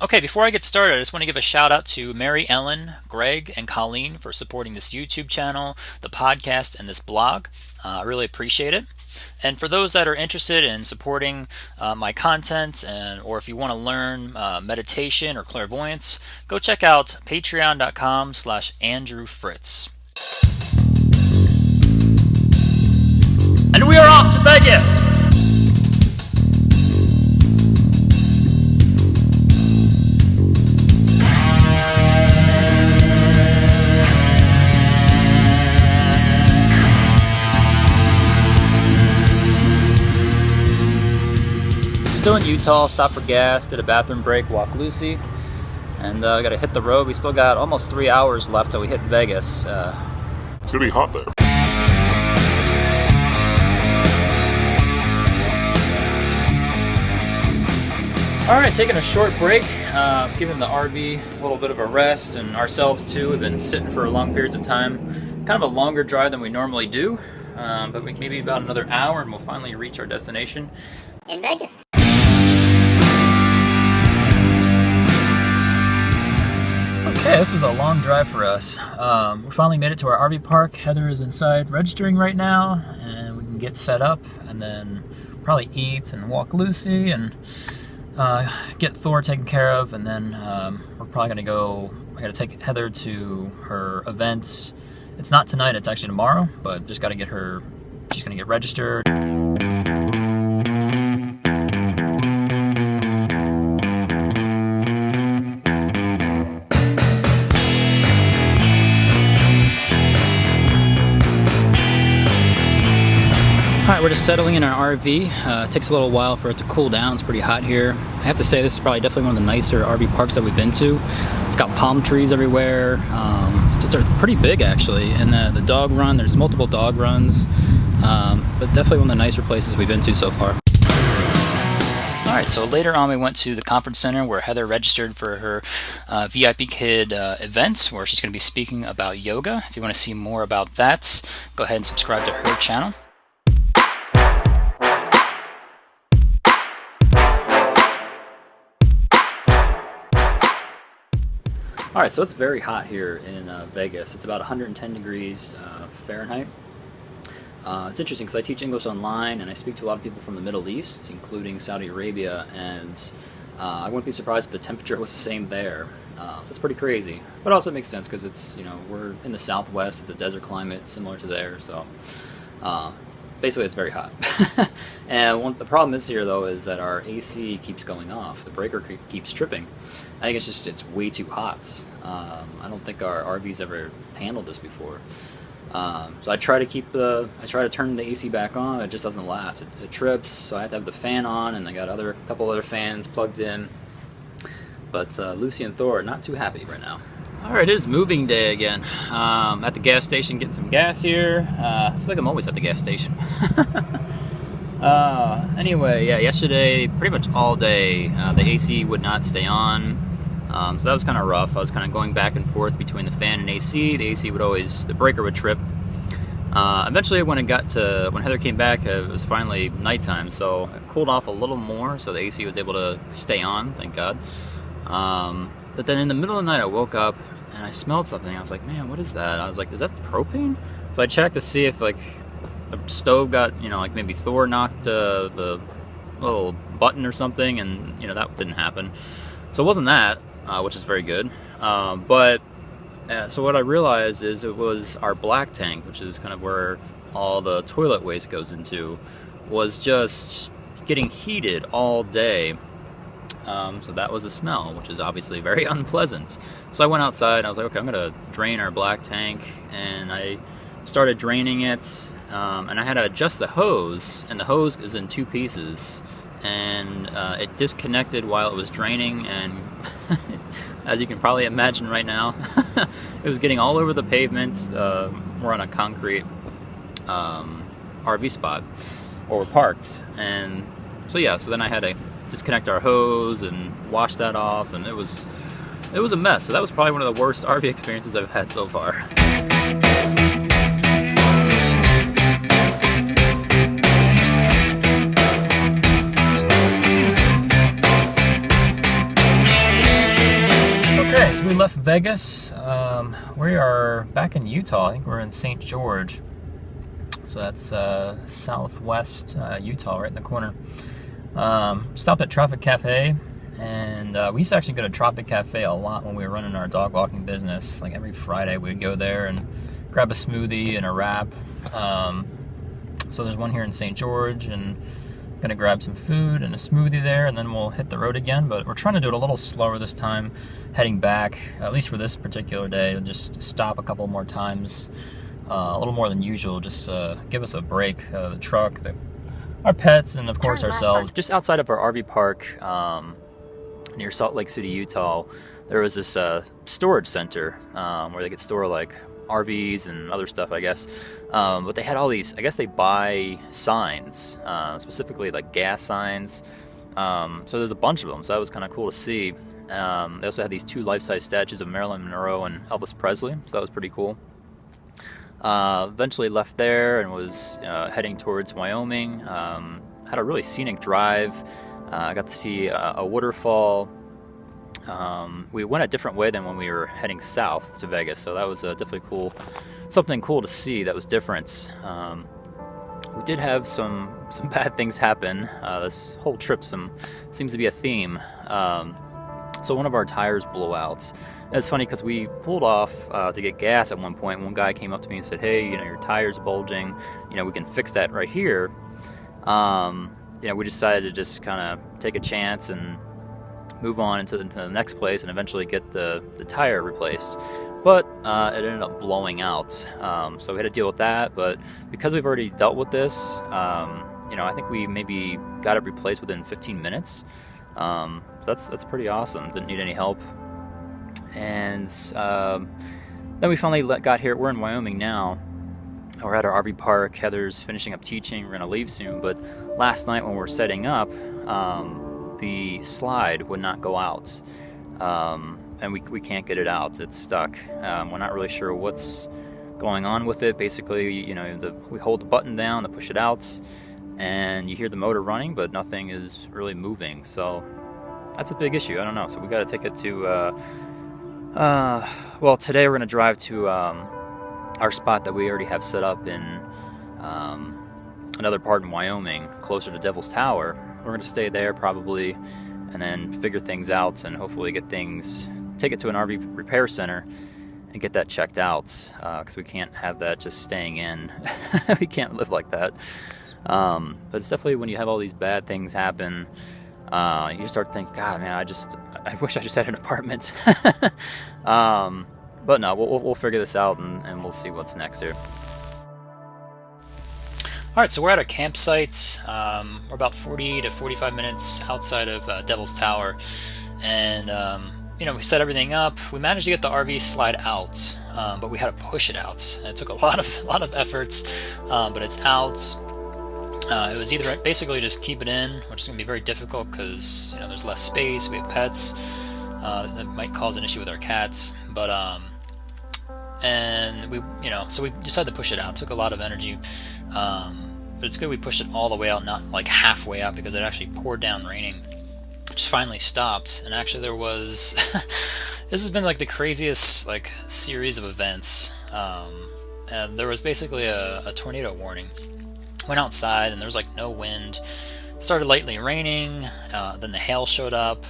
Okay, before I get started, I just want to give a shout out to Mary Ellen, Greg, and Colleen for supporting this YouTube channel, the podcast, and this blog. I really appreciate it. And for those that are interested in supporting my content, or if you want to learn meditation or clairvoyance, go check out patreon.com/Andrew Fritz. And we are off to Vegas! Still in Utah, stopped for gas, did a bathroom break, walked Lucy, and got to hit the road. We still got almost 3 hours left till we hit Vegas. It's gonna be hot there. All right, taking a short break, giving the RV a little bit of a rest, and ourselves too. We've been sitting for long periods of time. Kind of a longer drive than we normally do, but maybe about another hour, and we'll finally reach our destination in Vegas. Okay, this was a long drive for us. We finally made it to our RV park. Heather is inside registering right now, and we can get set up and then probably eat and walk Lucy and get Thor taken care of, and then we're probably gonna go. I gotta take Heather to her event. It's not tonight, it's actually tomorrow, but just gotta get her. She's gonna get registered. Alright, we're just settling in our RV. It takes a little while for it to cool down. It's pretty hot here. I have to say this is probably definitely one of the nicer RV parks that we've been to. It's got palm trees everywhere. It's pretty big actually. And the dog run, there's multiple dog runs. But definitely one of the nicer places we've been to so far. Alright, so later on we went to the conference center where Heather registered for her VIP Kid events, where she's going to be speaking about yoga. If you want to see more about that, go ahead and subscribe to her channel. Alright, so it's very hot here in Vegas. It's about 110 degrees Fahrenheit. It's interesting because I teach English online and I speak to a lot of people from the Middle East, including Saudi Arabia, and I wouldn't be surprised if the temperature was the same there. So it's pretty crazy. But also it makes sense because it's, we're in the Southwest, it's a desert climate similar to there, so basically it's very hot. And the problem is here though is that our AC keeps going off. The breaker keeps tripping. I think it's way too hot. I don't think our RV's ever handled this before. So I try to turn the AC back on. It just doesn't last. It trips. So I have to have the fan on, and I got a couple other fans plugged in. But Lucy and Thor are not too happy right now. All right, it is moving day again. At the gas station, getting some gas here. I feel like I'm always at the gas station. Anyway, yeah, yesterday, pretty much all day, the AC would not stay on. So that was kind of rough. I was kind of going back and forth between the fan and AC. The AC the breaker would trip. Eventually, when Heather came back, it was finally nighttime, so it cooled off a little more, so the AC was able to stay on, thank God. But then in the middle of the night, I woke up and I smelled something. I was like, man, what is that? I was like, is that propane? So I checked to see if the stove got, maybe Thor knocked the little button or something, and that didn't happen. So it wasn't that, which is very good. So what I realized is it was our black tank, which is kind of where all the toilet waste goes into, was just getting heated all day. So that was the smell, which is obviously very unpleasant. So I went outside and I was like, okay, I'm going to drain our black tank. And I started draining it. And I had to adjust the hose. And the hose is in two pieces. And it disconnected while it was draining. And as you can probably imagine right now, it was getting all over the pavement. We're on a concrete RV spot, or we're parked. And so then I had to disconnect our hose and wash that off, and it was a mess. So that was probably one of the worst RV experiences I've had so far. So we left Vegas. We are back in Utah. I think we're in St. George. So that's southwest Utah, right in the corner. Stopped at Tropic Cafe, and we used to actually go to Tropic Cafe a lot when we were running our dog walking business. Like every Friday we'd go there and grab a smoothie and a wrap. So there's one here in St. George, and gonna grab some food and a smoothie there, and then we'll hit the road again. But we're trying to do it a little slower this time, heading back, at least for this particular day. We'll just stop a couple more times, a little more than usual, just give us a break. The truck, our pets, and of course ourselves. Just outside of our RV park near Salt Lake City, Utah, there was this storage center where they could store like RVs and other stuff, I guess. But they had all these, I guess they buy signs, specifically like gas signs. So there's a bunch of them, so that was kind of cool to see. They also had these 2 life-size statues of Marilyn Monroe and Elvis Presley, so that was pretty cool. Eventually left there and was heading towards Wyoming. Had a really scenic drive. I got to see a waterfall. We went a different way than when we were heading south to Vegas, so that was definitely cool. Something cool to see that was different. We did have some bad things happen. This whole trip seems to be a theme. So one of our tires blew out. It's funny because we pulled off to get gas at one point. One guy came up to me and said, "Hey, your tire's bulging. We can fix that right here." We decided to just kind of take a chance and move on into the next place and eventually get the tire replaced. But it ended up blowing out. So we had to deal with that. But because we've already dealt with this, I think we maybe got it replaced within 15 minutes. So that's pretty awesome. Didn't need any help. And then we finally got here. We're in Wyoming now. We're at our RV park. Heather's finishing up teaching. We're going to leave soon. But last night when we were setting up, the slide would not go out. And we can't get it out. It's stuck. We're not really sure what's going on with it. Basically, we hold the button down to push it out, and you hear the motor running, but nothing is really moving. So that's a big issue. I don't know. So we got to take it to today we're going to drive to our spot that we already have set up in another part in Wyoming, closer to Devil's Tower. We're going to stay there probably, and then figure things out, and hopefully take it to an RV repair center and get that checked out, because we can't have that just staying in. We can't live like that. But it's definitely, when you have all these bad things happen, you just start thinking, God, man, I wish I just had an apartment. But no, we'll figure this out, and we'll see what's next here. Alright, so we're at a campsite. We're about 40 to 45 minutes outside of Devil's Tower, and we set everything up. We managed to get the RV slide out, but we had to push it out. It took a lot of efforts, but it's out. It was either basically just keep it in, which is going to be very difficult because there's less space. We have pets. That might cause an issue with our cats, but and so we decided to push it out. It took a lot of energy. But it's good we pushed it all the way out, not like halfway out, because it actually poured down raining, which finally stopped. And actually there was this has been like the craziest series of events. And there was basically a tornado warning. Went outside and there was no wind. It started lightly raining, then the hail showed up.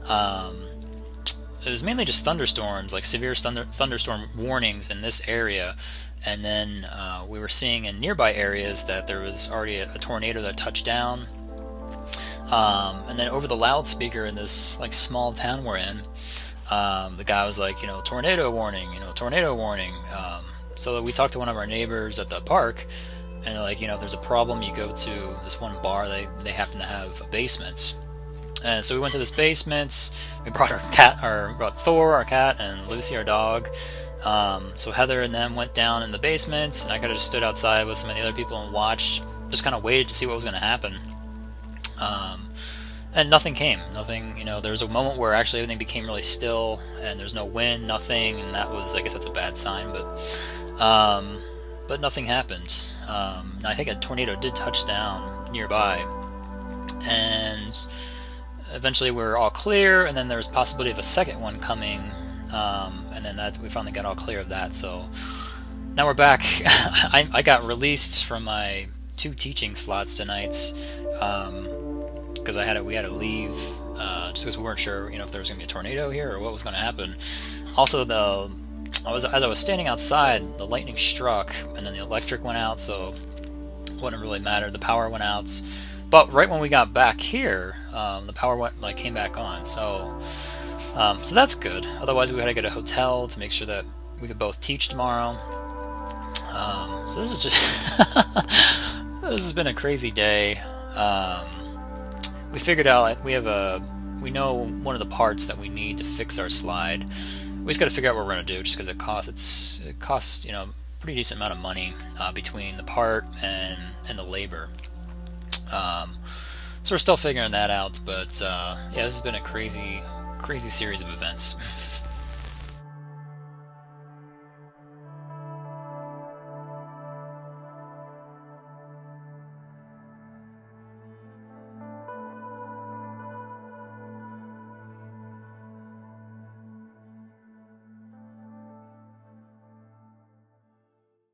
It was mainly just thunderstorms, severe thunderstorm warnings in this area. And then we were seeing in nearby areas that there was already a tornado that touched down. And then over the loudspeaker in this small town we're in, the guy was like, tornado warning, tornado warning. So we talked to one of our neighbors at the park, and they're like, if there's a problem, you go to this one bar. They happen to have a basement. And so we went to this basement. We brought brought Thor, our cat, and Lucy, our dog. So Heather and them went down in the basement, and I could have just stood outside with some of the other people and watched, just kind of waited to see what was going to happen. And nothing came. Nothing, there was a moment where actually everything became really still, and there's no wind, nothing, and that was, I guess that's a bad sign, but nothing happened. I think a tornado did touch down nearby, and eventually we were all clear, and then there was possibility of a second one coming and then we finally got all clear of that. So now we're back. I got released from my 2 teaching slots tonight because we had to leave just because we weren't sure, if there was going to be a tornado here or what was going to happen. Also, as I was standing outside, the lightning struck, and then the electric went out, so it wouldn't really matter. The power went out, but right when we got back here, the power came back on. So that's good. Otherwise, we had to go to a hotel to make sure that we could both teach tomorrow. So this is just this has been a crazy day. We figured out we know one of the parts that we need to fix our slide. We just got to figure out what we're going to do, just because it costs a pretty decent amount of money between the part and the labor. So we're still figuring that out, but yeah, this has been a crazy series of events.